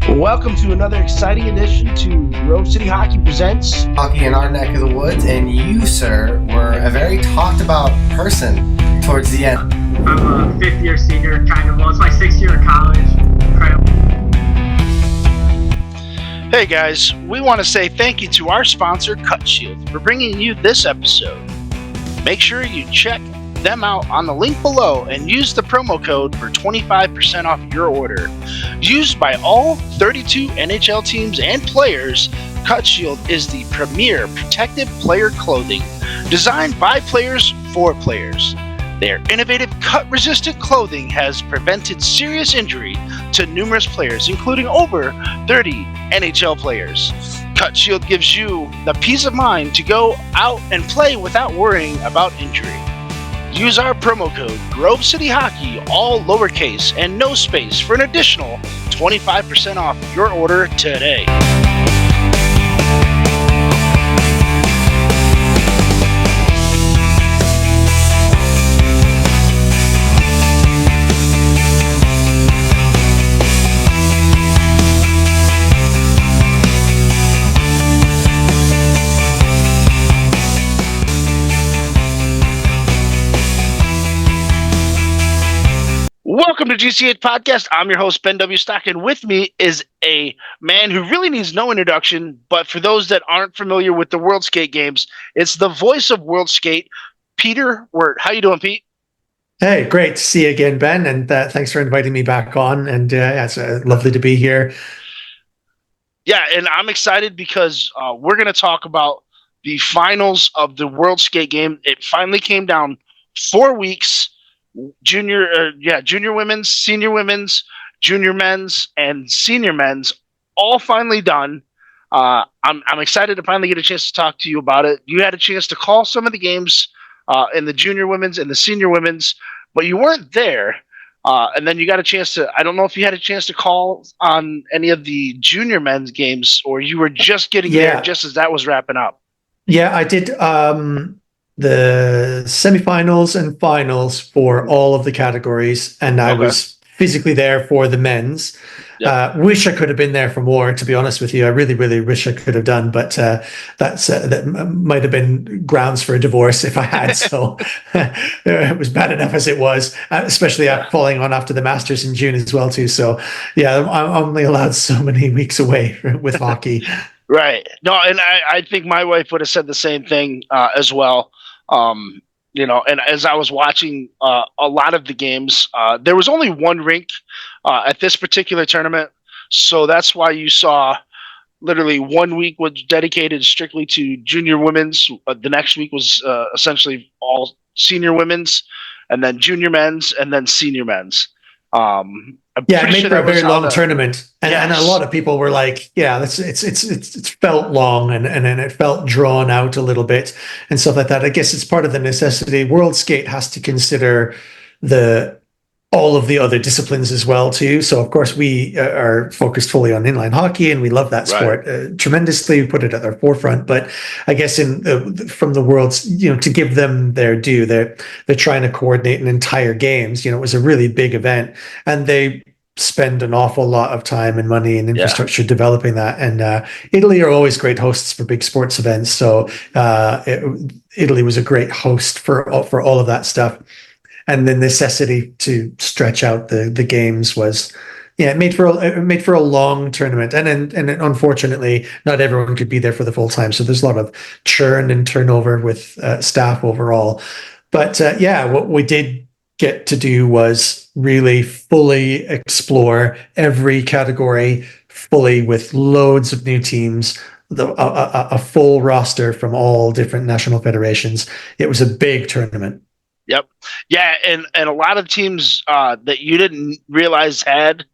Welcome to another exciting edition to GroveCityHockey Presents Hockey in our neck of the woods, and you, sir, were a very talked about person towards the end. I'm a fifth-year senior, kind of. Well, it's my sixth year of college. Hey guys, we want to say thank you to our sponsor, Cutshield, for bringing you this episode. Make sure you check them out on the link below and use the promo code for 25% off your order. Used by all 32 NHL teams and players, Cutshield is the premier protective player clothing designed by players for players. Their innovative cut-resistant clothing has prevented serious injury to numerous players, including over 30 NHL players. Cutshield gives you the peace of mind to go out and play without worrying about injury. Use our promo code GroveCityHockey, all lowercase and no space, for an additional 25% off your order today. Welcome to GCH Podcast. I'm your host, Ben W. Stock, and with me is a man who really needs no introduction, but for those that aren't familiar with the World Skate games, it's the voice of World Skate, Peter Wirt. How you doing, Pete? Hey, great to see you again, Ben, and thanks for inviting me back on, and it's lovely to be here. Yeah, and I'm excited because we're going to talk about the finals of the World Skate game. It finally came down 4 weeks. Junior women's, senior women's, junior men's, and senior men's all finally done. I'm excited to finally get a chance to talk to you about it. You had a chance to call some of the games in the junior women's and the senior women's, but you weren't there. And then you got a chance to, I don't know if you had a chance to call on any of the junior men's games, or you were just getting there just as that was wrapping up. Yeah, I did the semifinals and finals for all of the categories, and I was physically there for the men's. Yep. Wish I could have been there for more, to be honest with you. I really, really wish I could have done, but that might have been grounds for a divorce if I had. So it was bad enough as it was, especially falling on after the Masters in June as well too. So yeah, I'm only allowed so many weeks away with hockey. Right. No, and I think my wife would have said the same thing as well. And as I was watching a lot of the games, there was only one rink at this particular tournament. So that's why you saw literally 1 week was dedicated strictly to junior women's. The next week was essentially all senior women's, and then junior men's, and then senior men's. It made for a very long tournament, and a lot of people were like, it's felt long and it felt drawn out a little bit and stuff like that. I guess it's part of the necessity. World Skate has to consider all of the other disciplines as well too. So of course we are focused fully on inline hockey, and we love that sport tremendously. We put it at our forefront, but I guess from the world's, to give them their due, they're trying to coordinate an entire games. It was a really big event, and they spend an awful lot of time and money and infrastructure developing that. And Italy are always great hosts for big sports events. So Italy was a great host for all of that stuff. And the necessity to stretch out the games was, it made for a long tournament, and unfortunately, not everyone could be there for the full time. So there's a lot of churn and turnover with staff overall. But what we did get to do was really fully explore every category fully, with loads of new teams, a full roster from all different national federations. It was a big tournament. Yep. Yeah, and a lot of teams that you didn't realize had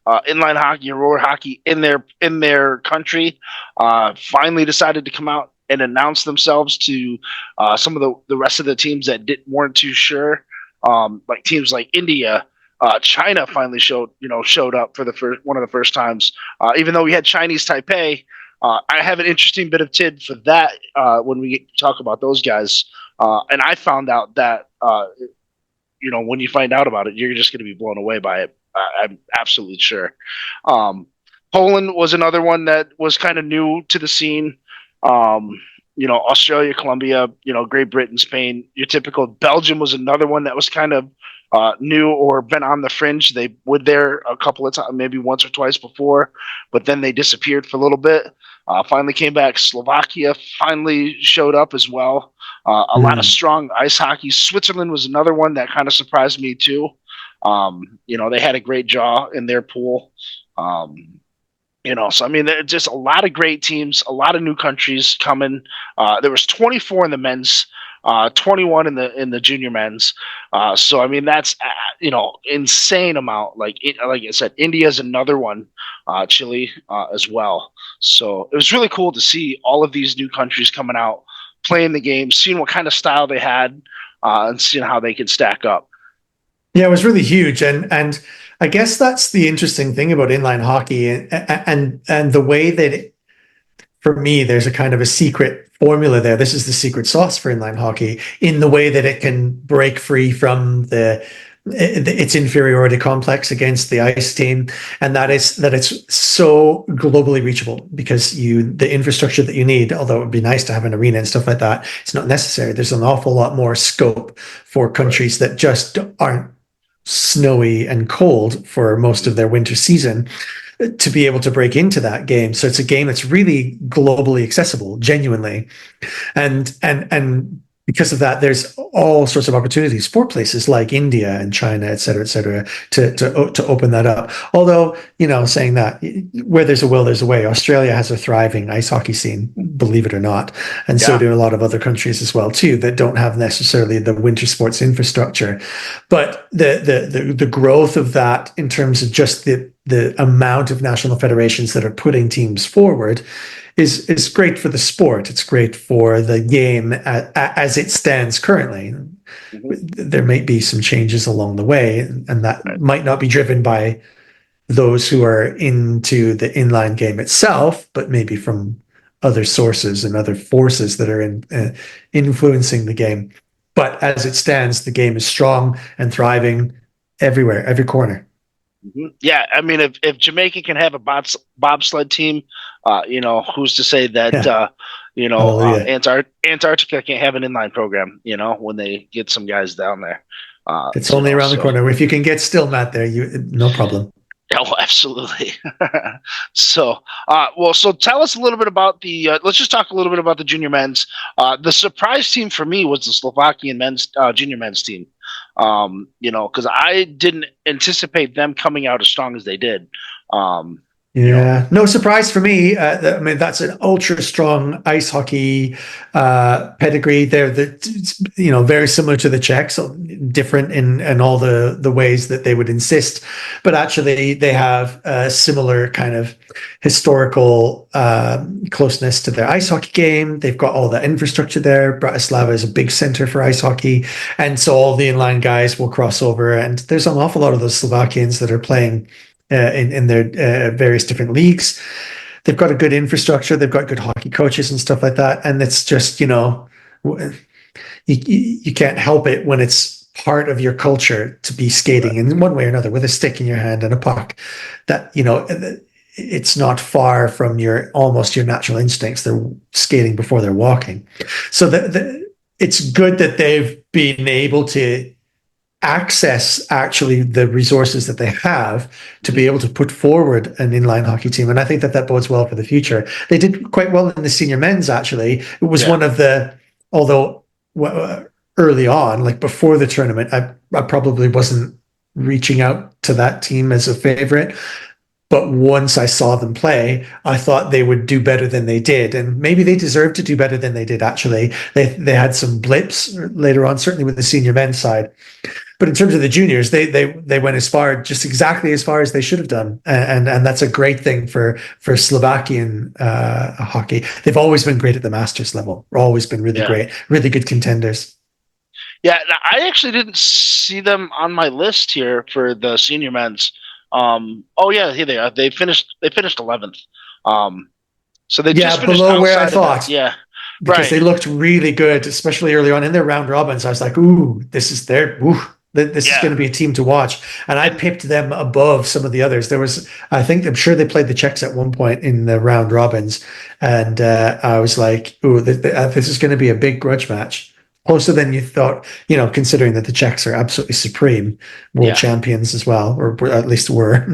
inline hockey and roller hockey in their country finally decided to come out and announce themselves to some of the rest of the teams that weren't too sure. Like teams like India, China finally showed up for one of the first times. Even though we had Chinese Taipei, I have an interesting bit of tid for that when we talk about those guys. And I found out that, when you find out about it, you're just going to be blown away by it. I'm absolutely sure. Poland was another one that was kind of new to the scene. Australia, Colombia, Great Britain, Spain, your typical. Belgium was another one that was kind of new or been on the fringe. They were there a couple of times, maybe once or twice before, but then they disappeared for a little bit. Finally came back. Slovakia finally showed up as well. A lot of strong ice hockey. Switzerland was another one that kind of surprised me too. They had a great draw in their pool. So I mean, there's just a lot of great teams, a lot of new countries coming. There was 24 in the men's, 21 in the junior men's. So I mean, that's insane amount. Like I said, India's another one, Chile as well. So it was really cool to see all of these new countries coming out, playing the game, seeing what kind of style they had, and seeing how they could stack up. Yeah, it was really huge, and I guess that's the interesting thing about inline hockey, and the way that for me, there's a kind of a secret formula there. This is the secret sauce for inline hockey in the way that it can break free from its inferiority complex against the ice team, and that it's so globally reachable because the infrastructure that you need, although it would be nice to have an arena and stuff like that, it's not necessary. There's an awful lot more scope for countries that just aren't snowy and cold for most of their winter season to be able to break into that game. So it's a game that's really globally accessible, genuinely. And because of that, there's all sorts of opportunities for places like India and China, et cetera, to open that up. Although, saying that, where there's a will, there's a way. Australia has a thriving ice hockey scene, believe it or not. And so do a lot of other countries as well, too, that don't have necessarily the winter sports infrastructure. But the growth of that in terms of just the amount of national federations that are putting teams forward is great for the sport. It's great for the game as it stands currently. There might be some changes along the way, and that might not be driven by those who are into the inline game itself, but maybe from other sources and other forces that are influencing the game. But as it stands, the game is strong and thriving everywhere, every corner. Yeah, I mean, if Jamaica can have a bobsled team, who's to say that Antarctica can't have an inline program? When they get some guys down there, it's only around the corner. If you can get still Matt there, no problem. Oh, absolutely. So tell us a little bit about let's just talk a little bit about the junior men's. The surprise team for me was the Slovakian junior men's team. Because I didn't anticipate them coming out as strong as they did. No surprise for me. I mean, that's an ultra strong ice hockey pedigree. They're very similar to the Czechs, so different in all the ways that they would insist, but actually they have a similar kind of historical closeness to their ice hockey game. They've got all the infrastructure there. Bratislava is a big center for ice hockey, and so all the inline guys will cross over. And there's an awful lot of those Slovakians that are playing in their various different leagues. They've got a good infrastructure. They've got good hockey coaches and stuff like that. And it's just, you can't help it when it's part of your culture to be skating in one way or another with a stick in your hand and a puck. That, it's not far from almost your natural instincts. They're skating before they're walking. So it's good that they've been able to access actually the resources that they have to be able to put forward an inline hockey team. And I think that bodes well for the future. They did quite well in the senior men's, actually. It was one of although early on, like before the tournament, I probably wasn't reaching out to that team as a favorite. But once I saw them play, I thought they would do better than they did. And maybe they deserved to do better than they did, actually. They had some blips later on, certainly with the senior men's side. But in terms of the juniors, they went exactly as far as they should have done, and that's a great thing for Slovakian hockey. They've always been great at the masters level. Always been really great, really good contenders. Yeah, I actually didn't see them on my list here for the senior men's. Here they are. They finished 11th. So they just finished below where I thought. Yeah. Because they looked really good, especially early on in their round robins. I was like, ooh, this is their, ooh. This is going to be a team to watch. And I picked them above some of the others. I'm sure they played the Czechs at one point in the round robins. And I was like, ooh, this is going to be a big grudge match. Closer than you thought, considering that the Czechs are absolutely supreme world champions as well, or at least were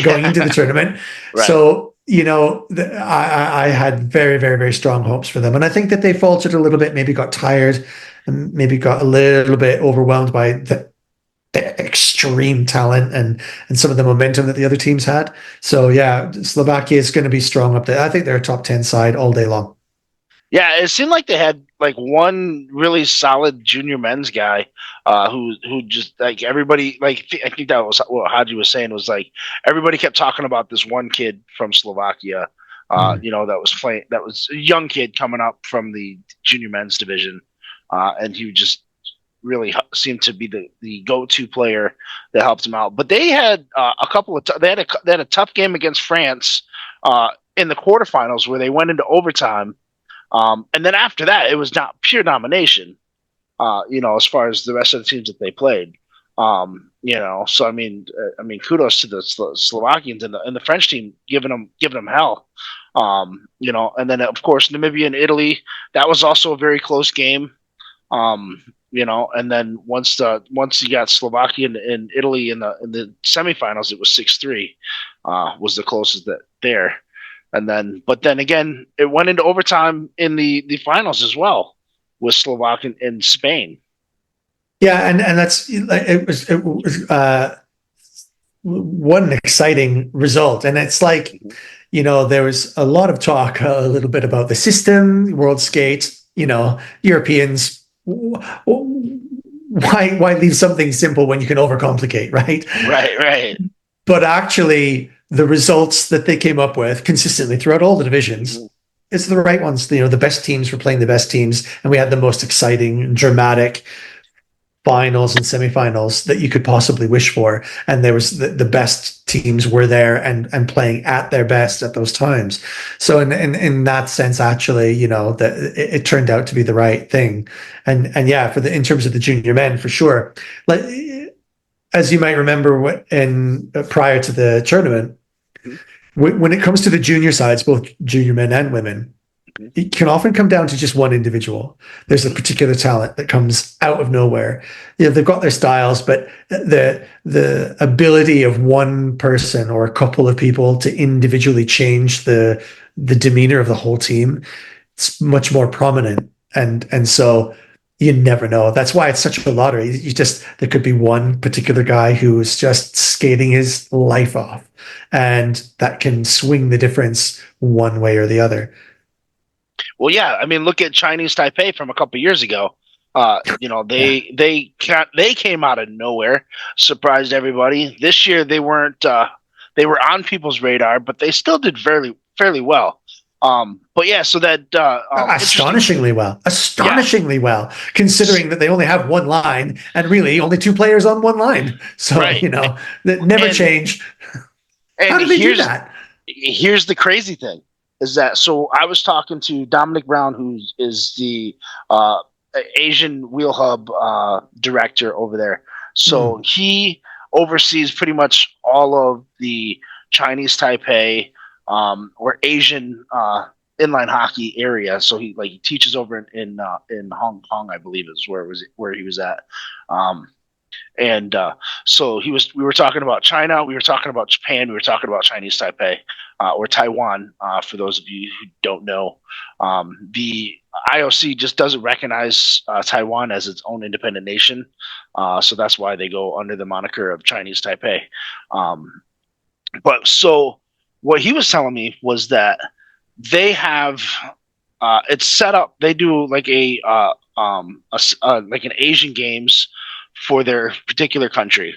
going into the tournament. Right. So, I had very, very, very strong hopes for them. And I think that they faltered a little bit, maybe got tired and maybe got a little bit overwhelmed by the extreme talent and some of the momentum that the other teams had. So yeah, Slovakia is going to be strong up there. I think they're a top 10 side all day long. Yeah, it seemed like they had like one really solid junior men's guy who just like everybody, like I think that was what Haji was saying, was like everybody kept talking about this one kid from Slovakia, that was a young kid coming up from the junior men's division, and he just really seemed to be the go-to player that helped him out. But they had they had a tough game against France in the quarterfinals where they went into overtime. And then after that, it was not pure domination, as far as the rest of the teams that they played. So I mean, kudos to the Slovakians and the French team giving them hell. And then of course Namibia and Italy, that was also a very close game. And then once you got Slovakia and Italy in the semifinals, it was 6-3, was the closest there. But then again, it went into overtime in the finals as well with Slovakia and Spain. Yeah, and it was one exciting result, and it's like there was a lot of talk a little bit about the system, World Skate, Europeans. Why leave something simple when you can overcomplicate, right? Right. But actually, the results that they came up with consistently throughout all the divisions, it's the right ones. The best teams were playing the best teams, and we had the most exciting, dramatic finals and semifinals that you could possibly wish for. And there was the best teams were there and playing at their best at those times. So in that sense, actually, it turned out to be the right thing. And yeah, in terms of the junior men, for sure. Like, as you might remember, prior to the tournament, when it comes to the junior sides, both junior men and women, it can often come down to just one individual. There's a particular talent that comes out of nowhere. They've got their styles, but the ability of one person or a couple of people to individually change the demeanor of the whole team, it's much more prominent. And so you never know. That's why it's such a lottery. There could be one particular guy who is just skating his life off, and that can swing the difference one way or the other. Well, yeah. I mean, look at Chinese Taipei from a couple of years ago. They came out of nowhere, surprised everybody. This year they weren't. They were on people's radar, but they still did fairly well. But yeah, so that astonishingly well, considering that they only have one line and really only two players on one line. So right. That never change. How did they do that? Here's the crazy thing. Is that so? I was talking to Dominic Brown, who is the Asian Wheel Hub director over there. So he oversees pretty much all of the Chinese Taipei or Asian inline hockey area. So he teaches over in Hong Kong, I believe is where he was at. So we were talking about China, we were talking about Japan, we were talking about Chinese Taipei, or Taiwan, for those of you who don't know. The IOC just doesn't recognize Taiwan as its own independent nation. So that's why they go under the moniker of Chinese Taipei. But so what he was telling me was that they have, it's set up, they do like an Asian games for their particular country,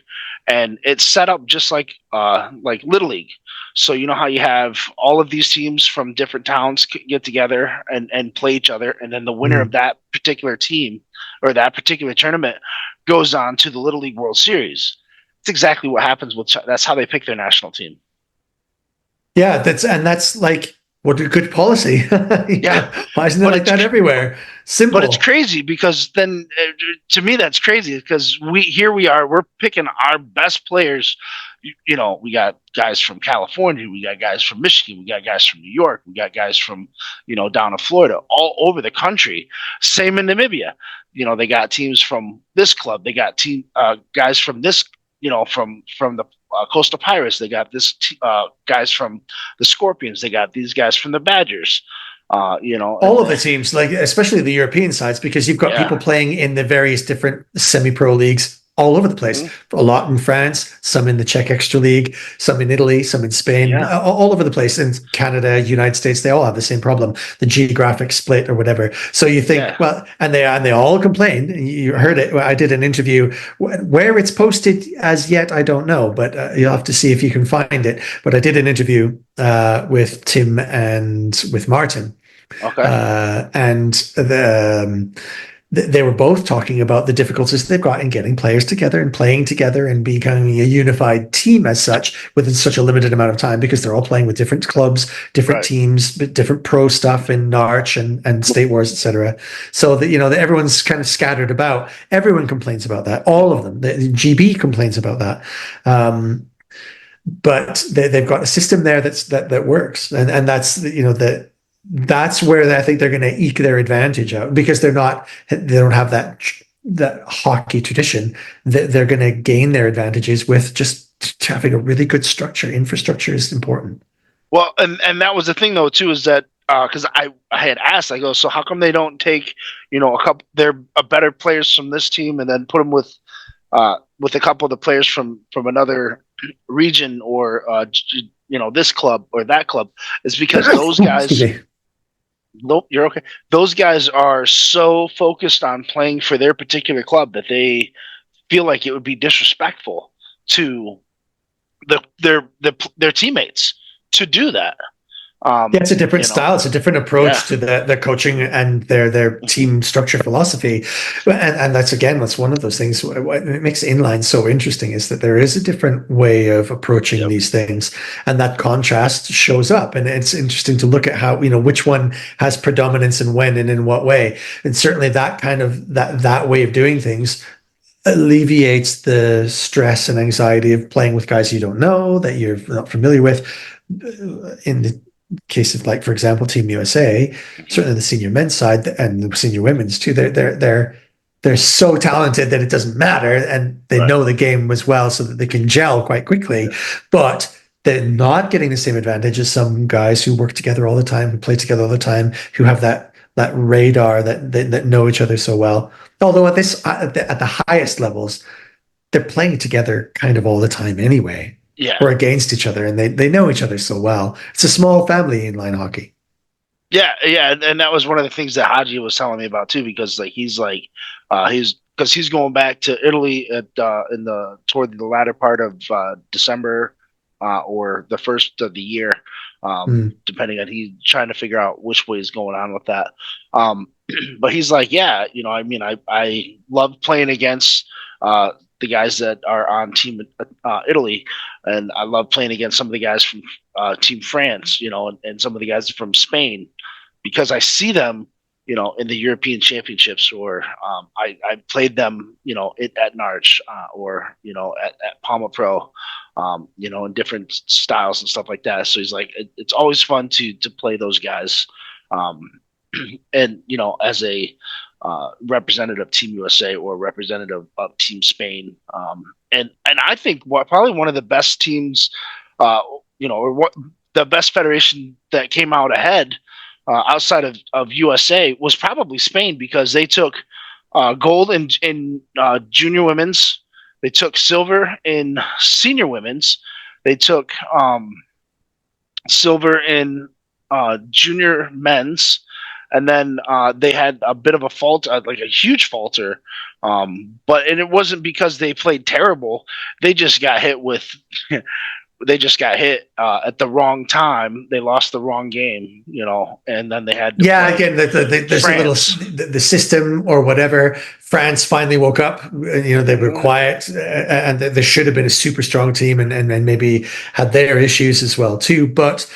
and it's set up just like Little League. So you know how you have all of these teams from different towns get together and play each other, and then the winner of that particular team or that particular tournament goes on to the Little League World Series. It's exactly what happens that's how they pick their national team. Yeah, that's like what a good policy. Yeah. Why isn't it like that everywhere? Simple. But it's crazy because then, to me, that's crazy because we're picking our best players. You know, we got guys from California, we got guys from Michigan, we got guys from New York, we got guys from, you know, down in Florida, all over the country. Same in Namibia. You know, they got teams from this club. They got guys from this, you know, from the Coastal Pirates. They got guys from the Scorpions. They got these guys from the Badgers. You know, all of the teams, like especially the European sides, because you've got people playing in the various different semi-pro leagues all over the place. Mm-hmm. A lot in France, some in the Czech Extra League, some in Italy, some in Spain, all over the place. In Canada, United States, they all have the same problem, the geographic split or whatever. So you think, well, and they all complain. You heard it. I did an interview where it's posted as yet. I don't know, but you'll have to see if you can find it. But I did an interview with Tim and with Martin. Okay. And they were both talking about the difficulties they've got in getting players together and playing together and becoming a unified team as such within such a limited amount of time, because they're all playing with different clubs, different teams, different pro stuff in Narch and State Wars, etc. So that, you know, that everyone's kind of scattered about. Everyone complains about that. All of them. The GB complains about that. But they've got a system there that works, and that's, you know, that's where I think they're going to eke their advantage out, because they don't have that hockey tradition. They're going to gain their advantages with just having a really good structure. Infrastructure is important. Well, and that was the thing though too, is that because I had asked, I go, so how come they don't take, you know, they're better players from this team and then put them with a couple of the players from another region or you know, this club or that club? Is because those guys. Nope, you're okay. Those guys are so focused on playing for their particular club that they feel like it would be disrespectful to their teammates to do that. It's a different style. It's a different approach to the coaching and their team structure philosophy. And that's one of those things. What makes inline so interesting is that there is a different way of approaching these things, and that contrast shows up. And it's interesting to look at how, you know, which one has predominance and when and in what way. And certainly that kind of that way of doing things alleviates the stress and anxiety of playing with guys you don't know, that you're not familiar with. In the case of, like, for example, Team USA, certainly the senior men's side and the senior women's too, they're so talented that it doesn't matter, and they know the game as well, so that they can gel quite quickly. But they're not getting the same advantage as some guys who work together all the time, who play together all the time, who have that radar, that know each other so well. Although at the highest levels, they're playing together kind of all the time anyway. Or against each other, and they know each other so well. It's a small family in inline hockey. Yeah, and that was one of the things that Haji was telling me about too, because he's going back to Italy toward the latter part of December or the first of the year, depending on, he's trying to figure out which way is going on with that. But he's like, yeah, you know, I mean, I love playing against the guys that are on Team Italy, and I love playing against some of the guys from Team France, you know, and some of the guys from Spain, because I see them, you know, in the European Championships, or I played them, you know, at Narch or, you know, at Palma Pro, you know, in different styles and stuff like that. So he's like, it's always fun to play those guys, and, you know, as a representative of Team USA or representative of Team Spain, and I think probably one of the best teams, you know, or the best federation that came out ahead outside of USA was probably Spain, because they took gold in junior women's, they took silver in senior women's, they took silver in junior men's. And then they had a bit of a fault, like a huge falter, but it wasn't because they played terrible. They just got hit at the wrong time. They lost the wrong game, you know, and then they had to again, there's a little the system or whatever. France finally woke up. You know, they were quiet, and there should have been a super strong team, and maybe had their issues as well too. But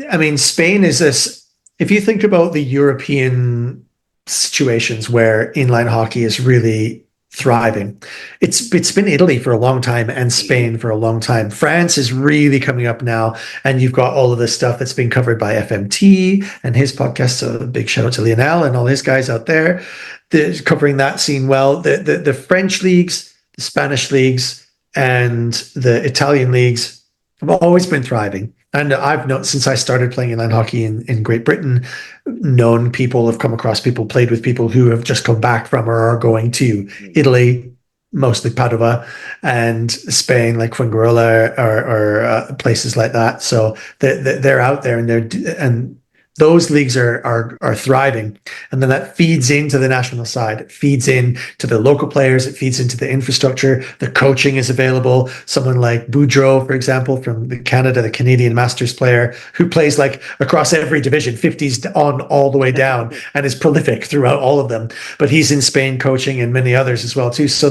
I mean, Spain is this. If you think about the European situations where inline hockey is really thriving. It's been Italy for a long time and Spain for a long time. France is really coming up now, and you've got all of this stuff that's been covered by FMT and his podcast. So a big shout out to Lionel and all his guys out there. They're covering that scene well. The French leagues, the Spanish leagues, and the Italian leagues have always been thriving. And I've known since I started playing inline hockey in Great Britain, known people, have come across people, played with people who have just come back from or are going to Italy, mostly Padova, and Spain, like Fuengirola or places like that. So they're out there, and those leagues are thriving, and then that feeds into the national side. It feeds in to the local players. It feeds into the infrastructure. The coaching is available. Someone like Boudreau, for example, from Canada, the Canadian Masters player, who plays like across every division, 50s on all the way down, and is prolific throughout all of them. But he's in Spain coaching, and many others as well too. So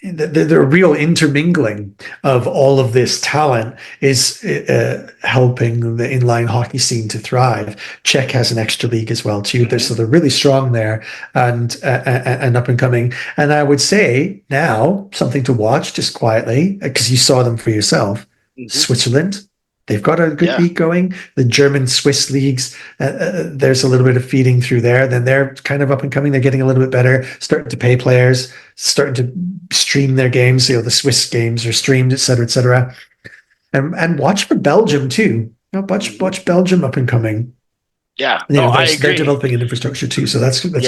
the real intermingling of all of this talent is helping the inline hockey scene to thrive. Czech has an extra league as well too. So they're really strong there and up and coming. And I would say now something to watch just quietly, because you saw them for yourself. Switzerland. They've got a good league going. The German Swiss leagues, there's a little bit of feeding through there. Then they're kind of up and coming. They're getting a little bit better, starting to pay players, starting to stream their games. The Swiss games are streamed, et cetera, and watch for Belgium too. Watch Belgium up and coming. Yeah, I agree. They're developing an infrastructure too, so that's good.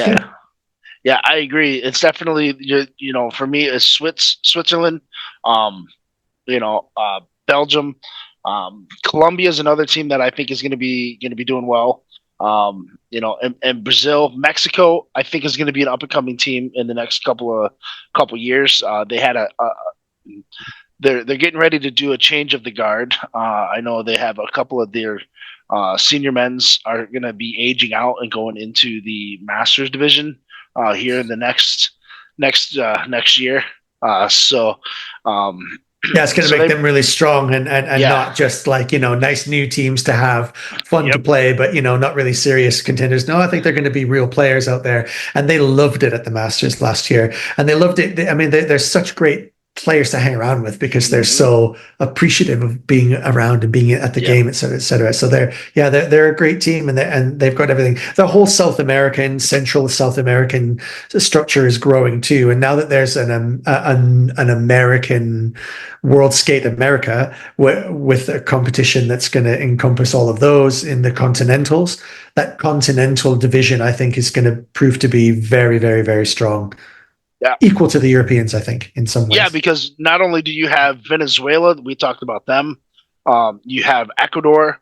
Yeah, I agree. It's definitely for me, it's Switzerland, Belgium. Colombia is another team that I think is going to be doing well. And Brazil, Mexico, I think is going to be an up and coming team in the next couple years. They had they're getting ready to do a change of the guard. I know they have a couple of their senior men's are going to be aging out and going into the Masters division here in the next year. It's going to make them really strong and not just like, nice new teams to have, fun to play, but, not really serious contenders. No, I think they're going to be real players out there. And they loved it at the Masters last year. And they loved it. They're such great players to hang around with because they're so appreciative of being around and being at the game, et cetera, et cetera. So they're a great team, and they've got everything. The whole Central South American structure is growing too. And now that there's an American Worldskate America with a competition that's going to encompass all of those in the continentals, that continental division, I think, is going to prove to be very, very, very strong. Yeah. Equal to the Europeans, I think, in some ways. Yeah, because not only do you have Venezuela, we talked about them, you have Ecuador,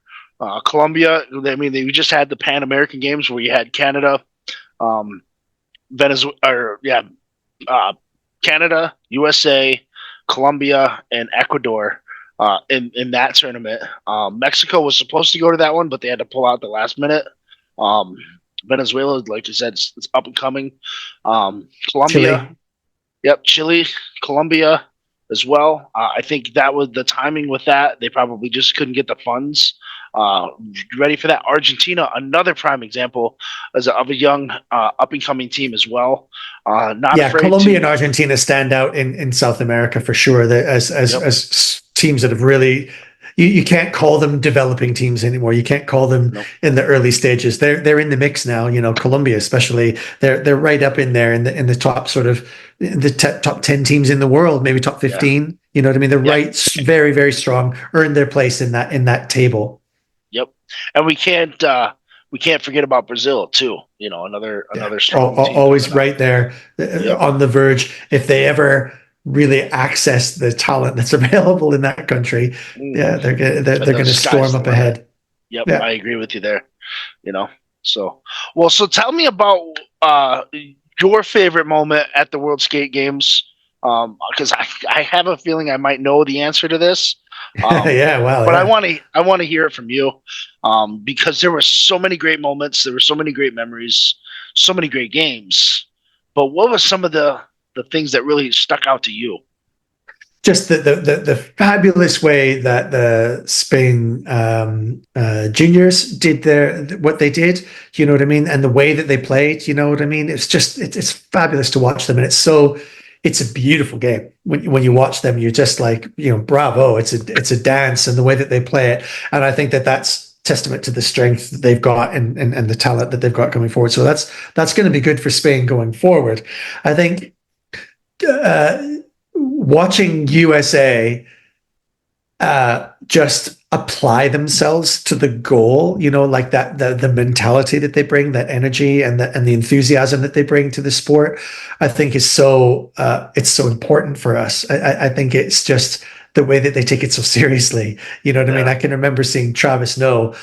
Colombia. They just had the Pan American Games where you had Canada, Canada, USA, Colombia, and Ecuador in that tournament. Mexico was supposed to go to that one, but they had to pull out the last minute. Venezuela, like you said, it's up and coming. Colombia, Chile, Colombia as well. I think that was the timing with that. They probably just couldn't get the funds ready for that. Argentina, another prime example of a young up and coming team as well. Colombia and Argentina stand out in South America for sure. As teams that have really. You can't call them developing teams anymore. You can't call them in the early stages. They're in the mix now. Colombia especially. They're right up in there in the top sort of the top 10 teams in the world, maybe top 15. You know what I mean? They're right, very, very strong. Earned their place in that table. Yep, and we can't forget about Brazil too. Another strong team. Always right there on the verge. If they ever really access the talent that's available in that country, they're going to storm up ahead. Yep, I agree with you there. So tell me about your favorite moment at the World Skate Games, because I have a feeling I might know the answer to this. But I want to hear it from you, because there were so many great moments, there were so many great memories, so many great games. But what was some of the things that really stuck out to you? just the fabulous way that the Spain juniors did what they did, you know what I mean, and the way that they played, you know what I mean. It's fabulous to watch them, and it's a beautiful game. When you watch them, you're just like, bravo! It's a dance, and the way that they play it, and I think that's testament to the strength that they've got and the talent that they've got coming forward. So that's going to be good for Spain going forward. I think. Watching USA just apply themselves to the goal, like that, the mentality that they bring, that energy and the enthusiasm that they bring to the sport, I think is it's so important for us. I think it's just the way that they take it so seriously. You know what I mean? I can remember seeing Travis Noe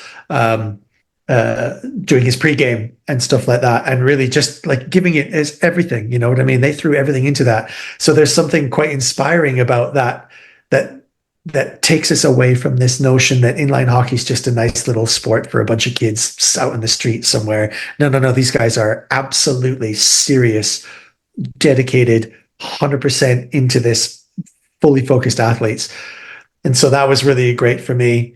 doing his pregame and stuff like that, and really just like giving it as everything, you know what I mean? They threw everything into that. So there's something quite inspiring about that takes us away from this notion that inline hockey is just a nice little sport for a bunch of kids out in the street somewhere. No. These guys are absolutely serious, dedicated, 100% into this, fully focused athletes. And so that was really great for me.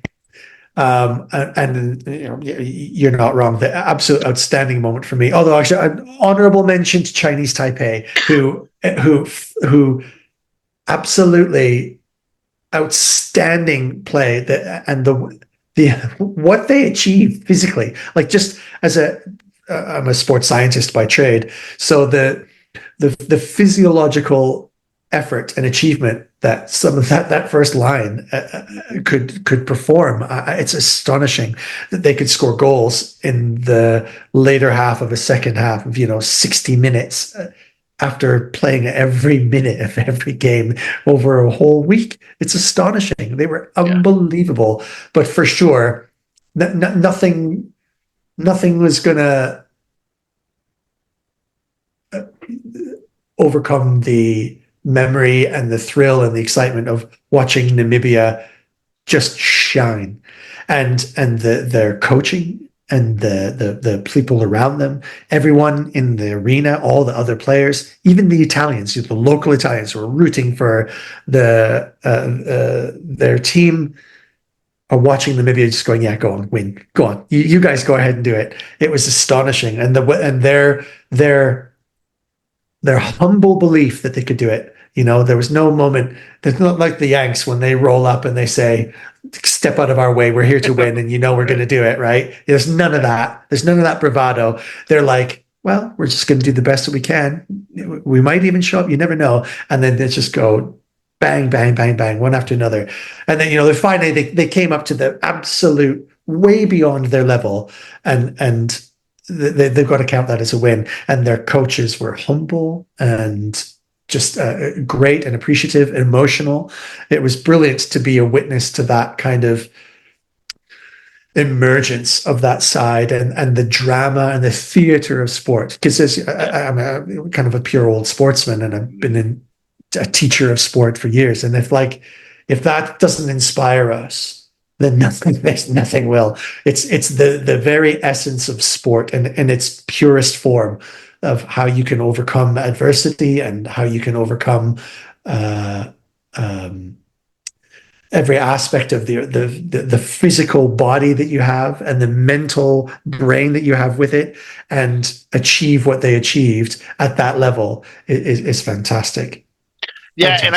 And you're not wrong. The absolute outstanding moment for me. Although actually, an honorable mention to Chinese Taipei, who absolutely outstanding play. And the what they achieve physically, like just as I'm a sports scientist by trade, so the physiological effort and achievement that some of that first line could perform. It's astonishing that they could score goals in the later half of a second half of 60 minutes after playing every minute of every game over a whole week. It's astonishing. They were unbelievable. But for sure, nothing was gonna overcome the memory and the thrill and the excitement of watching Namibia just shine, and their coaching and the people around them, everyone in the arena, all the other players, even the Italians, the local Italians who are rooting for their team, are watching Namibia just going, yeah, go on, win, go on, you guys go ahead and do it. It was astonishing, and their humble belief that they could do it. There was no moment. There's not like the Yanks when they roll up and they say, step out of our way. We're here to win. And we're going to do it. Right. There's none of that. There's none of that bravado. They're like, well, we're just going to do the best that we can. We might even show up. You never know. And then they just go bang, bang, bang, bang, one after another. And then, they finally, they came up to the absolute way beyond their level, and they've got to count that as a win. And their coaches were humble and just great and appreciative and emotional. It was brilliant to be a witness to that kind of emergence of that side and the drama and the theater of sport. Because I'm a kind of a pure old sportsman, and I've been a teacher of sport for years. And if that doesn't inspire us, then nothing will. It's the very essence of sport and in its purest form, of how you can overcome adversity and how you can overcome every aspect of the physical body that you have and the mental brain that you have with it, and achieve what they achieved at that level is fantastic. Yeah, fantastic. And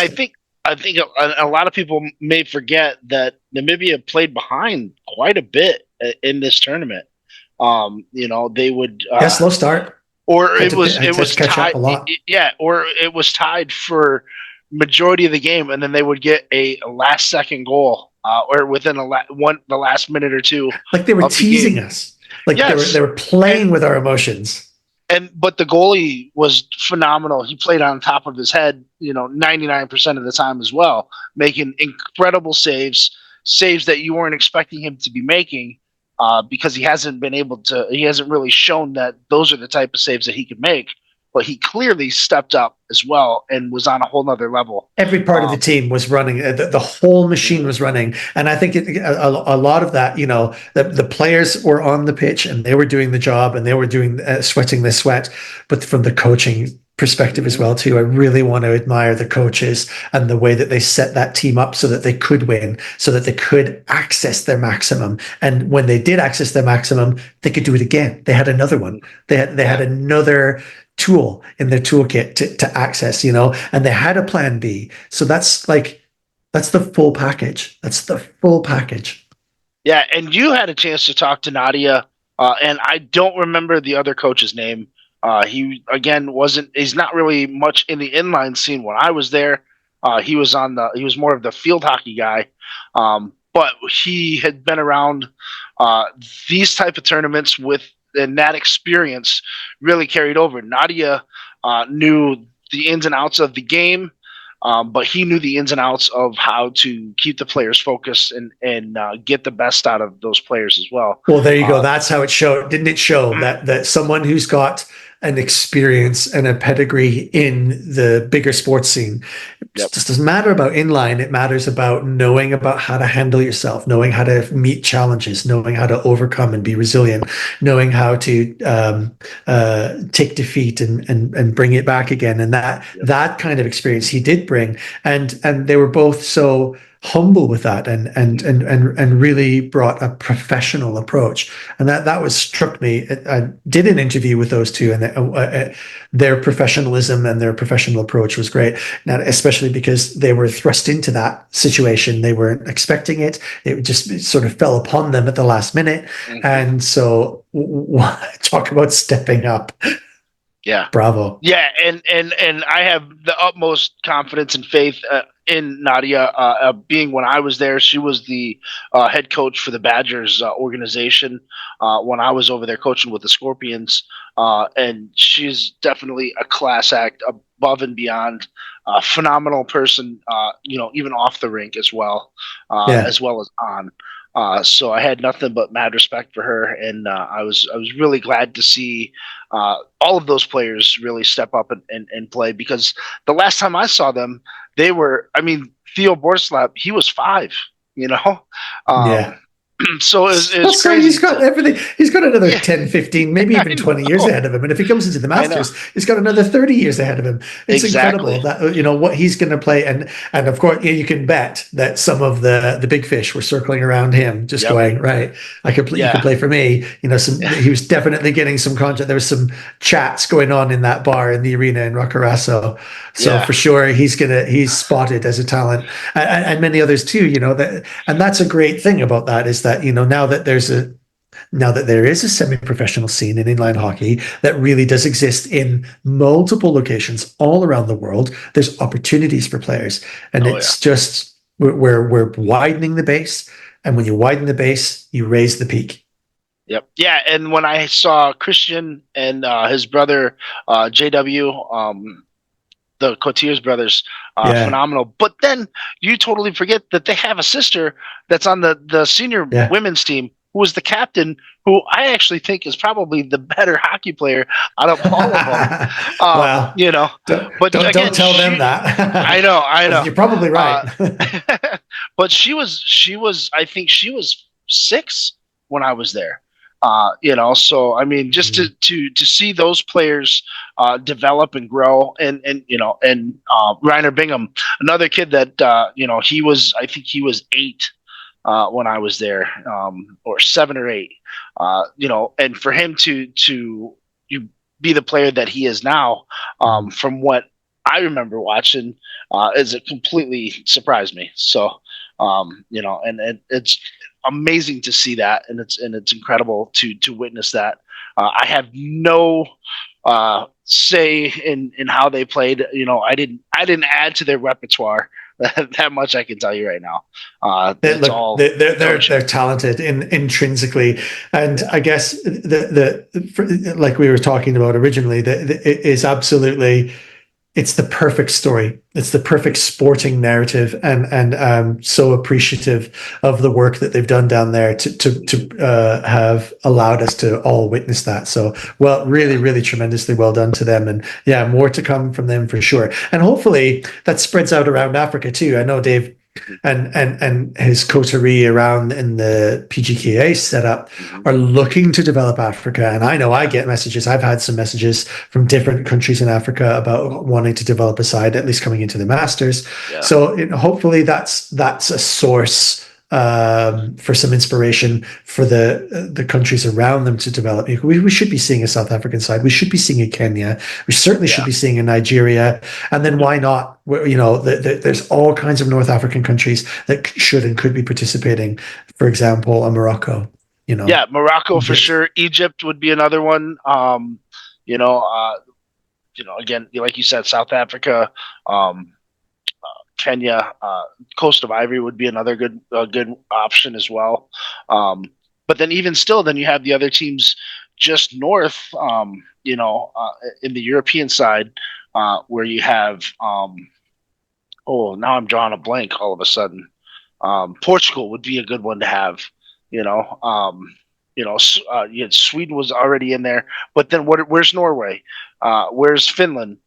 I think a lot of people may forget that Namibia played behind quite a bit in this tournament. They would slow start. Or it was tied. Or it was tied for majority of the game, and then they would get a last second goal, or within the last minute or two. Like they were teasing us. Like they were playing with our emotions. But the goalie was phenomenal. He played on top of his head, 99% of the time as well, making incredible saves that you weren't expecting him to be making. Because he hasn't really shown that those are the type of saves that he could make, but he clearly stepped up as well and was on a whole nother level. Every part of the team was running, the whole machine was running. And I think a lot of that, the players were on the pitch and they were doing the job and they were doing sweating the sweat, but from the coaching perspective as well too. I really want to admire the coaches and the way that they set that team up so that they could win, so that they could access their maximum. And when they did access their maximum, they could do it again. They had another one. They had another tool in their toolkit to access, and they had a plan B. So that's the full package. That's the full package. Yeah, and you had a chance to talk to Nadia, and I don't remember the other coach's name. He again he's not really much in the inline scene when I was there. He was more of the field hockey guy. But he had been around these type of tournaments and that experience really carried over. Nadia knew the ins and outs of the game, but he knew the ins and outs of how to keep the players focused and get the best out of those players as well. Well, there you go. That's how it showed. Didn't it show that someone who's got an experience and a pedigree in the bigger sports scene. It just doesn't matter about inline. It matters about knowing about how to handle yourself, knowing how to meet challenges, knowing how to overcome and be resilient, knowing how to take defeat and bring it back again. And that kind of experience he did bring. And they were both so humble with that and really brought a professional approach, and that was struck me. I did an interview with those two, and their professionalism and their professional approach was great. Now, especially because they were thrust into that situation, they weren't expecting it. It just sort of fell upon them at the last minute, and so talk about stepping up. Yeah, bravo. Yeah, and I have the utmost confidence and faith in Nadia. Being when I was there, she was the head coach for the Badgers organization when I was over there coaching with the Scorpions, and she's definitely a class act above and beyond. Phenomenal person, even off the rink as well, as well as on. So I had nothing but mad respect for her, and I was really glad to see all of those players really step up and play, because the last time I saw them, they were, Theo Borslap, he was 5, So it's crazy. He's got everything. He's got another 10, 15, maybe even 20 years ahead of him. And if he comes into the Masters, he's got another 30 years ahead of him. It's incredible that, what he's going to play. And of course, you can bet that some of the big fish were circling around him, just going, right, you can play for me. He was definitely getting some content. There was some chats going on in that bar in the arena in Rockarasso. So for sure, he's spotted as a talent, and many others too, and that's a great thing about that, is that, now that there is a semi-professional scene in inline hockey that really does exist in multiple locations all around the world, there's opportunities for players, and just we're widening the base, and when you widen the base, you raise the peak. Yep. Yeah, and when I saw Christian and his brother JW, the Cotiers brothers, phenomenal. But then you totally forget that they have a sister that's on the senior women's team, who was the captain, who I actually think is probably the better hockey player out of all of them. Well, but don't tell them that. I know. You're probably right. But she was, I think she was 6 when I was there. So just to see those players develop and grow, and Reiner Bingham, another kid that I think he was 8 when I was there, or 7 or 8, and for him to be the player that he is now, from what I remember watching, it completely surprised me. So and it's amazing to see that, and it's incredible to witness that. I have no say in how they played. I didn't add to their repertoire that much. I can tell you right now. They're talented intrinsically, and I guess like we were talking about originally, it is absolutely. It's the perfect story. It's the perfect sporting narrative, and I'm so appreciative of the work that they've done down there to have allowed us to all witness that. So, really, really tremendously well done to them, and more to come from them for sure. And hopefully that spreads out around Africa too. I know, Dave, and his coterie around in the PGKA setup are looking to develop Africa. And I know I get messages. I've had some messages from different countries in Africa about wanting to develop a side, at least coming into the Masters. Yeah. So hopefully that's a source for some inspiration for the countries around them to develop. We should be seeing a South African side. We should be seeing a Kenya. We certainly should be seeing a Nigeria. And then why not? There's all kinds of North African countries that should and could be participating. For example, a Morocco. Morocco for sure. Egypt would be another one. Again, like you said, South Africa. Kenya, Coast of Ivory would be another good option as well. But then even still, then you have the other teams just north, in the European side, where you have, now I'm drawing a blank all of a sudden. Portugal would be a good one to have, Sweden was already in there, but then where's Norway? Where's Finland?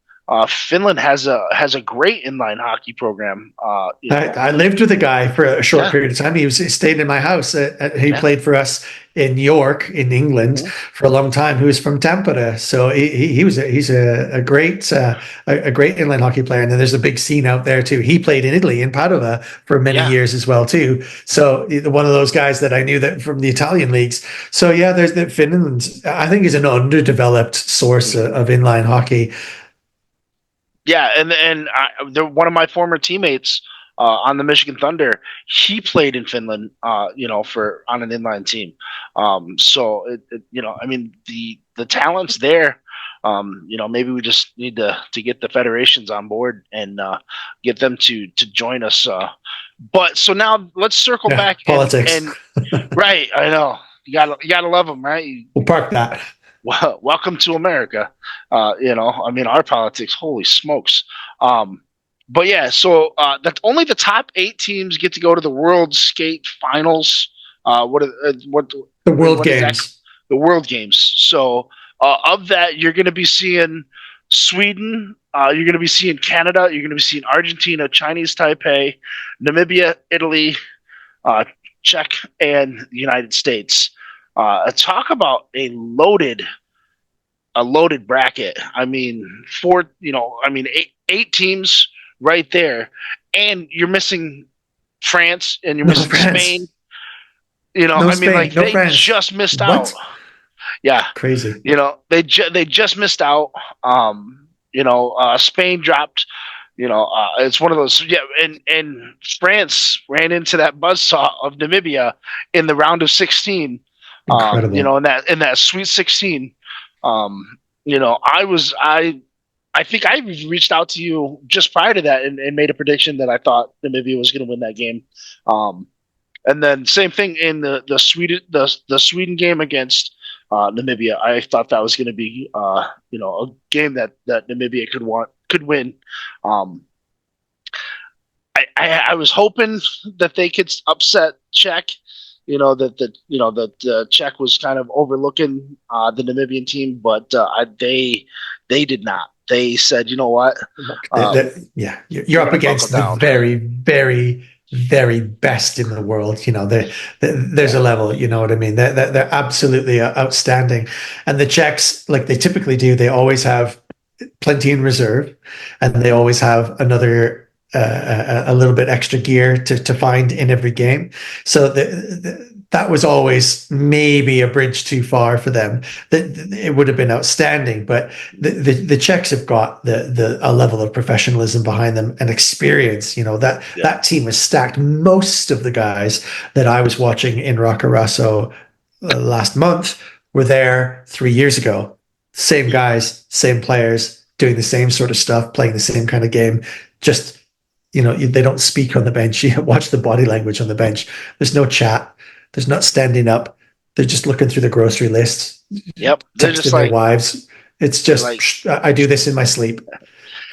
Finland has a great inline hockey program. I lived with a guy for a short period of time. He stayed in my house. He played for us in York, in England, for a long time. Who was from Tampere, so he's a great inline hockey player. And then there's a big scene out there too. He played in Italy, in Padova, for many years as well too. So one of those guys that I knew that from the Italian leagues. So there's the Finland. I think is an underdeveloped source of inline hockey. Yeah, and one of my former teammates on the Michigan Thunder, he played in Finland, on an inline team. So the talent's there. Maybe we just need to get the federations on board and get them to join us. But so now let's circle back. Politics. And right, I know you gotta love them, right? We'll park that. Well, welcome to America. Our politics, holy smokes. But so that's only the top 8 teams get to go to the World Skate Finals. The World Games. The World Games. So of that, you're going to be seeing Sweden. You're going to be seeing Canada. You're going to be seeing Argentina, Chinese Taipei, Namibia, Italy, Czech, and the United States. Talk about a loaded bracket. I mean, 8 teams right there, and you're missing France, and you're missing Spain. They just missed out. Yeah, crazy. They just missed out. Spain dropped. It's one of those. Yeah, and France ran into that buzzsaw of Namibia in the round of 16. Incredible. In that Sweet 16, I think I reached out to you just prior to that and made a prediction that I thought Namibia was going to win that game. And then same thing in the Sweden game against Namibia. I thought that was going to be a game that Namibia could win. I was hoping that they could upset Czech. That Czech was kind of overlooking the Namibian team, but they did not. They said, you know what? You're up against the very, very, very best in the world. There's a level. You know what I mean? They're absolutely outstanding. And the Czechs, like they typically do, they always have plenty in reserve, and they always have another. A little bit extra gear to find in every game. So that was always maybe a bridge too far for them. It would have been outstanding, but the Czechs have got a level of professionalism behind them and experience. That team was stacked. Most of the guys that I was watching in Roccaraso last month were there 3 years ago. Same guys, same players, doing the same sort of stuff, playing the same kind of game. Just they don't speak on the bench. You watch the body language on the bench. There's no chat. There's not standing up. They're just looking through the grocery list. Yep. They're just their wives. It's just, I do this in my sleep.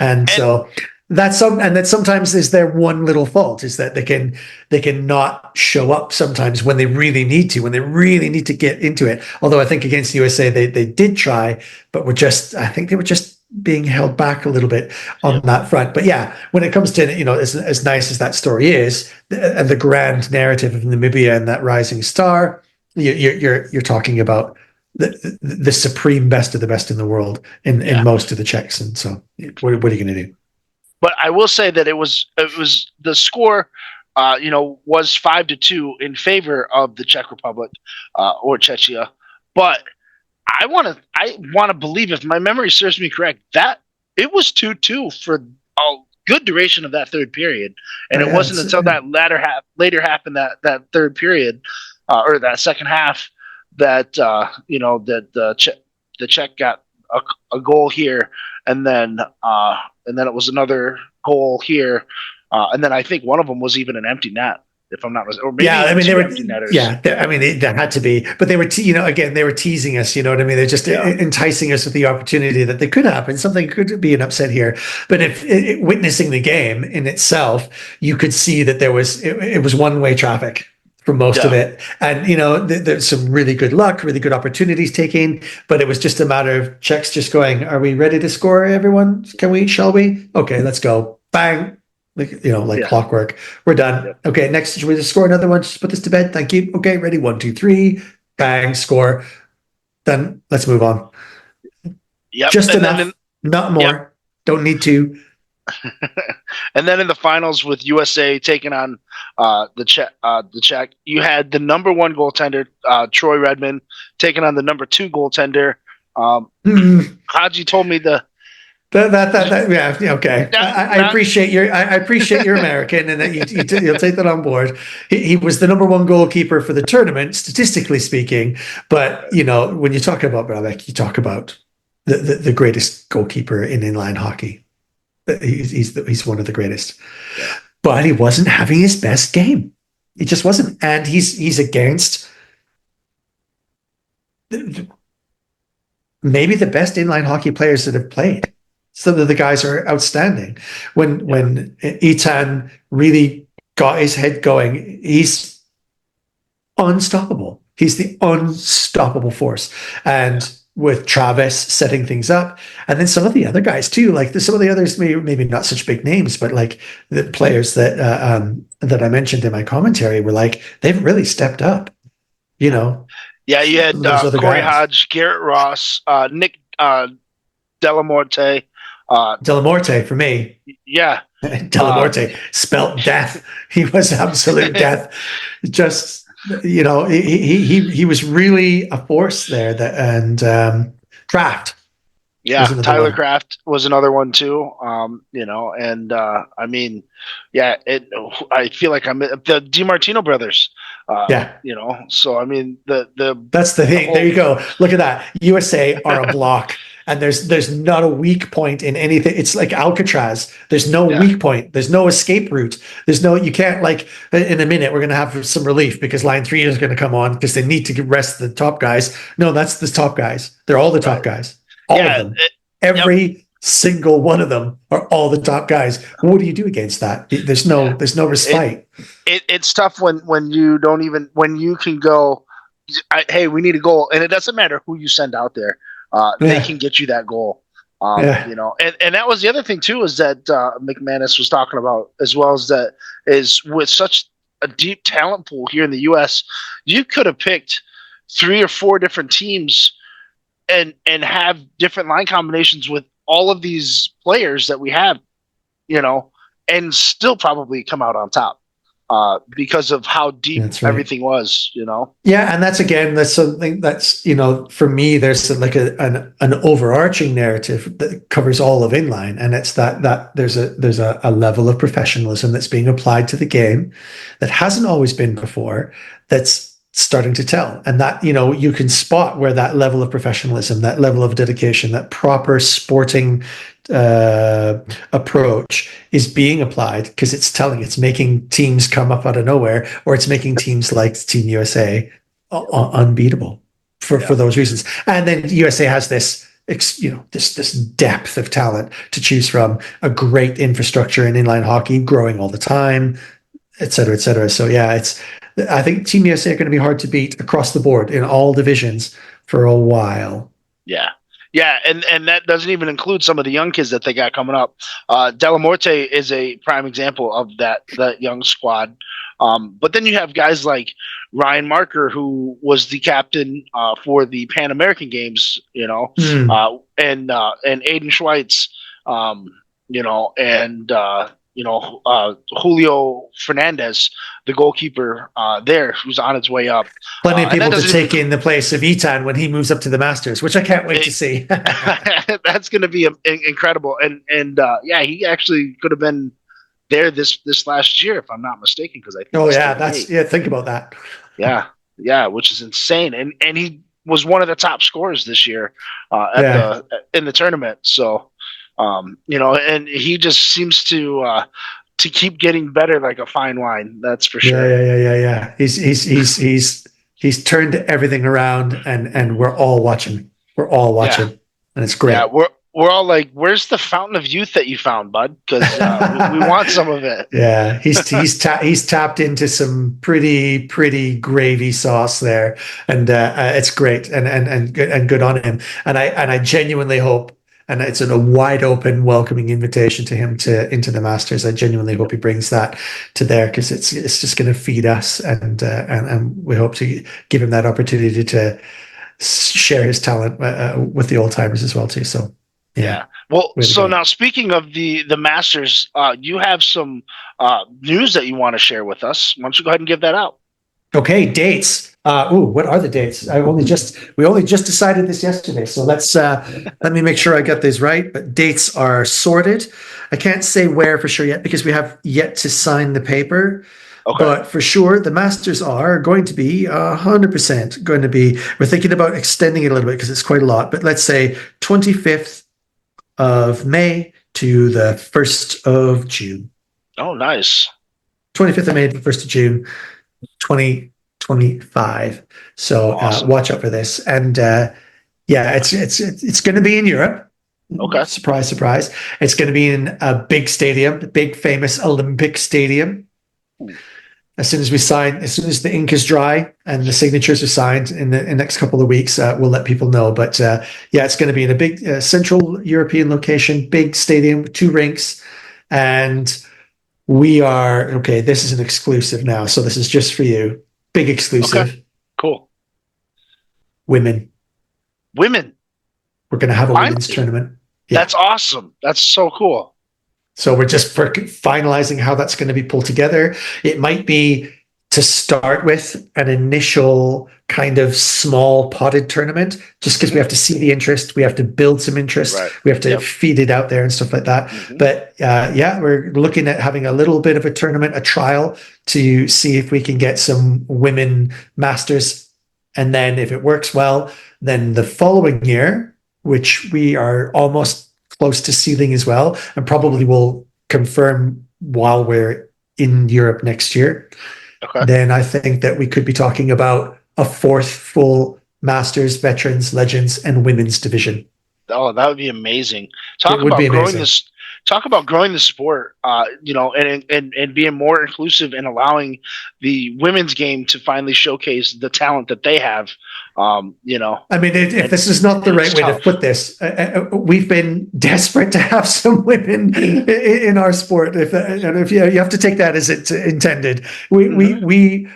And so that's and that sometimes is their one little fault, is that they can not show up sometimes when they really need to get into it. Although I think against the USA, they did try, but I think they were just being held back a little bit on that front. But yeah, when it comes to, as nice as that story is, and the grand narrative of Namibia and that rising star, you're talking about the supreme best of the best in the world in most of the Czechs. And so what are you going to do? But I will say that it was the score, was 5-2 in favor of the Czech Republic or Czechia. But I want to believe, if my memory serves me correct, that it was 2-2 for a good duration of that third period, and it wasn't until that later half in that third period, or that second half, that that the Czech got a goal here, and then it was another goal here, and then I think one of them was even an empty net, if I'm not mistaken. Or maybe they were empty netters. Yeah, that had to be. But they were, again, they were teasing us. You know what I mean? They're just enticing us with the opportunity that they could happen. Something could be an upset here. But if witnessing the game in itself, you could see that it was one-way traffic for most of it. And, there's some really good luck, really good opportunities taken, but it was just a matter of Czechs just going, are we ready to score, everyone? Shall we? Okay, let's go. Bang. Like clockwork. We're done. Yep. Okay, next, should we just score another one? Just put this to bed. Thank you. Okay, ready? 1, 2, 3. Bang, score. Then let's move on. Yep. Just enough, not more. Yep. Don't need to. And then in the finals with USA taking on the Czech, you had the number 1 goaltender, Troy Redmond, taking on the number 2 goaltender. Haji told me okay. I appreciate you're American, and that you'll take that on board. He was the number 1 goalkeeper for the tournament, statistically speaking. But when you talk about Brabec, you talk about the greatest goalkeeper in inline hockey. He's one of the greatest, but he wasn't having his best game. He just wasn't, and he's against maybe the best inline hockey players that have played. Some of the guys are outstanding. When Itan really got his head going, he's unstoppable. He's the unstoppable force. And with Travis setting things up, and then some of the other guys too, like some of the others, maybe not such big names, but like the players that I mentioned in my commentary were like, they've really stepped up. Yeah, you had Corey Hodge, Garrett Ross, Nick Delamorte. Delamorte for me. Yeah. Delamorte spelt death. He was absolute death. Just, he was really a force there. Kraft. Yeah, Tyler Kraft was another one too. I feel like I'm the DiMartino brothers. So I mean that's the thing. There you go. Look at that. USA are a block. And there's not a weak point in anything. It's like Alcatraz. There's no weak point. There's no escape route. You can't, like, in a minute, we're going to have some relief because line 3 is going to come on because they need to rest the top guys. No, that's the top guys. They're all the top guys. All of them. Every single one of them are all the top guys. What do you do against that? There's no respite. It's tough when you can go, hey, we need a goal. And it doesn't matter who you send out there. They can get you that goal, and that was the other thing too, is that McManus was talking about, as well as that is with such a deep talent pool here in the U.S., you could have picked 3 or 4 different teams and have different line combinations with all of these players that we have, and still probably come out on top. Because of how deep everything was, Yeah, and that's something that's, for me, there's like an overarching narrative that covers all of inline, and it's that there's a level of professionalism that's being applied to the game that hasn't always been before, that's starting to tell. And that, you can spot where that level of professionalism, that level of dedication, that proper sporting approach is being applied, because it's making teams come up out of nowhere, or it's making teams like Team USA unbeatable for those reasons. And then USA has this depth of talent to choose from, a great infrastructure in inline hockey growing all the time, et cetera, et cetera. So yeah, I think Team USA are going to be hard to beat across the board in all divisions for a while. Yeah, Yeah, and that doesn't even include some of the young kids that they got coming up. Delamorte is a prime example of that young squad. But then you have guys like Ryan Marker, who was the captain for the Pan American Games, and Aiden Schweitz, Julio Fernandez, the goalkeeper there, who's on his way up. Plenty of people to take in the place of Etan when he moves up to the Masters, which I can't wait to see. That's going to be incredible. And he actually could have been there this last year, if I'm not mistaken, because I think think about that. Which is insane. And he was one of the top scorers this year in the tournament. So and he just seems to keep getting better like a fine wine. That's for sure. Yeah. He's turned everything around, and we're all watching. We're all watching, and it's great. Yeah, we're all like, "Where's the fountain of youth that you found, bud? Because we want some of it." Yeah, he's tapped into some pretty gravy sauce there, and it's great, and good on him. And I genuinely hope. And it's a wide open, welcoming invitation to him into the Masters. I genuinely hope he brings that to there, because it's just going to feed us, and we hope to give him that opportunity to share his talent with the old timers as well too. So yeah. Well, so now speaking of the Masters, you have some news that you want to share with us. Why don't you go ahead and give that out? Okay, dates. What are the dates? We only just decided this yesterday, so let me make sure I got these right. But dates are sorted. I can't say where for sure yet, because we have yet to sign the paper. Okay. But for sure, the Masters are going to be 100% going to be. We're thinking about extending it a little bit because it's quite a lot. But let's say 25th of May to the 1st of June. Oh, nice. 25th of May to the 1st of June. 2025. So awesome. Watch out for this. And it's going to be in Europe. Okay. Surprise. It's going to be in a big stadium, the big famous Olympic Stadium. As soon as the ink is dry and the signatures are signed in the next couple of weeks, we'll let people know. But it's going to be in a big Central European location, big stadium, 2 rinks, and we are, okay, this is an exclusive now, so this is just for you. Big exclusive. Okay. Cool. Women. We're going to have a women's tournament. Yeah. That's awesome. That's so cool. So we're just finalizing how that's going to be pulled together. It might be, to start with, an initial kind of small potted tournament, just because we have to see the interest. We have to build some interest. Right. We have to feed it out there and stuff like that. Mm-hmm. But we're looking at having a little bit of a tournament, a trial, to see if we can get some women Masters. And then if it works well, then the following year, which we are almost close to sealing as well, and probably will confirm while we're in Europe next year. Okay. Then I think that we could be talking about a 4th full Masters, Veterans, Legends, and Women's division. Oh, that would be amazing. Talk about growing the sport, and being more inclusive and allowing the women's game to finally showcase the talent that they have. I mean, if this is not the right way to put this, we've been desperate to have some women in our sport. If you have to take that as it's intended, we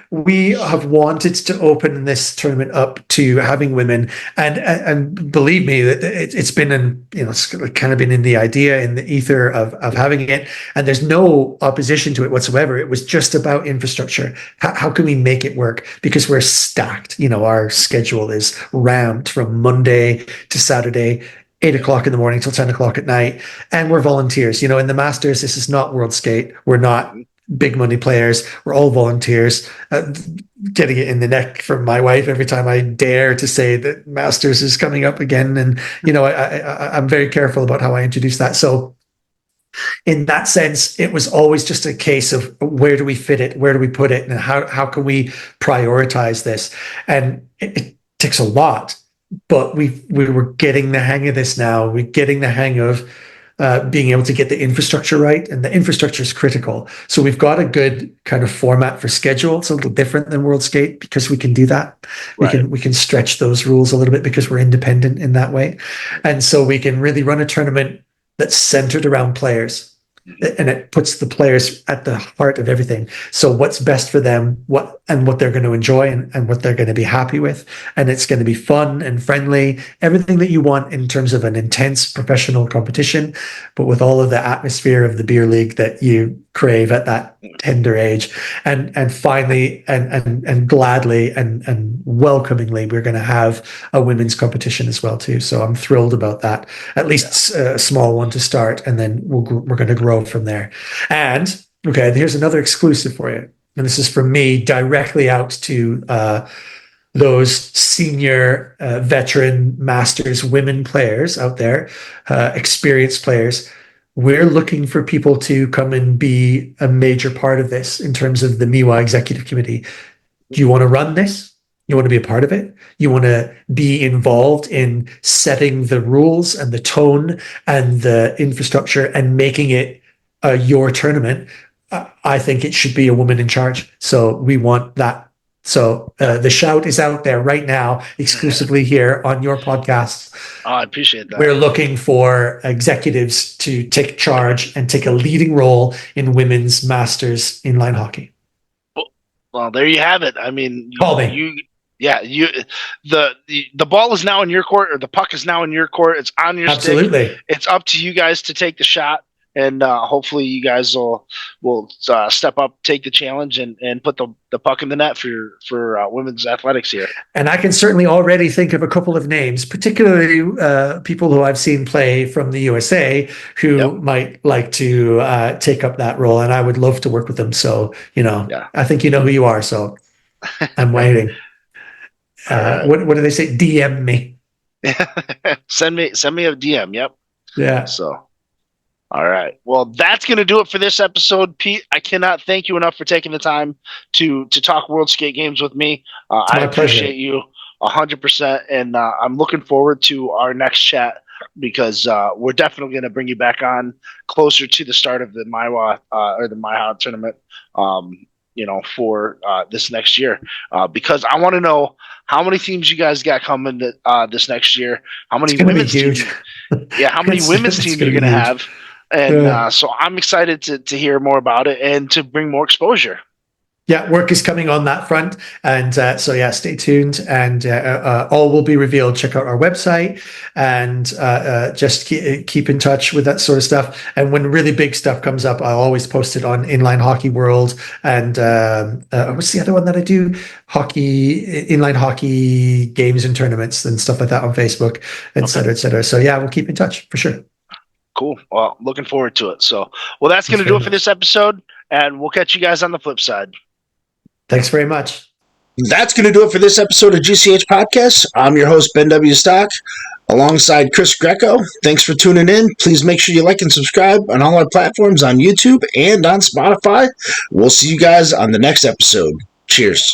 have wanted to open this tournament up to having women, and believe me, that it's been it's kind of been in the idea, in the ether of having it, and there's no opposition to it whatsoever. It was just about infrastructure. How can we make it work? Because we're stacked. Our schedule is rammed from Monday to Saturday, 8 o'clock in the morning till 10 o'clock at night. And we're volunteers. In the Masters, this is not World Skate. We're not big money players. We're all volunteers. Getting it in the neck from my wife every time I dare to say that Masters is coming up again. And, I'm very careful about how I introduce that. So in that sense, it was always just a case of, where do we fit it? Where do we put it? And how can we prioritize this? And it takes a lot, but we were getting the hang of this now. We're getting the hang of being able to get the infrastructure right, and the infrastructure is critical. So we've got a good kind of format for schedule. It's a little different than WorldSkate because we can do that. We can stretch those rules a little bit because we're independent in that way, and so we can really run a tournament that's centered around players. And it puts the players at the heart of everything. So what's best for them, what they're going to enjoy and what they're going to be happy with. And it's going to be fun and friendly, everything that you want in terms of an intense professional competition, but with all of the atmosphere of the beer league that you crave at that tender age. And finally, and gladly and welcomingly, we're going to have a women's competition as well too. So I'm thrilled about that. At least a small one to start, and then we're going to grow from there. And okay, here's another exclusive for you. And this is from me directly out to those senior veteran masters women players out there, experienced players. We're looking for people to come and be a major part of this in terms of the MIHA executive committee. Do you want to run this? You want to be a part of it? You want to be involved in setting the rules and the tone and the infrastructure and making it your tournament? I think it should be a woman in charge. So we want that. So the shout is out there right now, exclusively here on your podcast. Oh, I appreciate that. We're looking for executives to take charge and take a leading role in women's masters inline hockey. Well, there you have it. I mean, Call me. The ball is now in your court, or the puck is now in your court. It's on your stick. It's up to you guys to take the shot. And hopefully you guys will step up, take the challenge, and put the puck in the net for women's athletics here. And I can certainly already think of a couple of names, particularly people who I've seen play from the USA who might like to take up that role. And I would love to work with them. So, I think you know who you are. So I'm waiting. Right. What do they say? DM me. Send me a DM. Yep. Yeah. So. All right. Well, that's going to do it for this episode, Pete. I cannot thank you enough for taking the time to talk World Skate Games with me. I appreciate you 100%, and I'm looking forward to our next chat because we're definitely going to bring you back on closer to the start of the MIHA tournament. For this next year, because I want to know how many teams you guys got coming this next year. How many women's teams? Yeah, how many women's teams you're going to have? And so I'm excited to hear more about it and to bring more exposure. Yeah, work is coming on that front. And stay tuned, and all will be revealed. Check out our website and just keep in touch with that sort of stuff. And when really big stuff comes up, I'll always post it on Inline Hockey World. And what's the other one that I do? Inline Hockey Games and Tournaments and stuff like that on Facebook, et cetera, et cetera. So yeah, we'll keep in touch for sure. Cool. Well, looking forward to it. So, that's going to do it for this episode, and we'll catch you guys on the flip side. Thanks very much. That's going to do it for this episode of GCH Podcast. I'm your host, Ben W. Stock, alongside Chris Greco. Thanks for tuning in. Please make sure you like and subscribe on all our platforms on YouTube and on Spotify. We'll see you guys on the next episode. Cheers.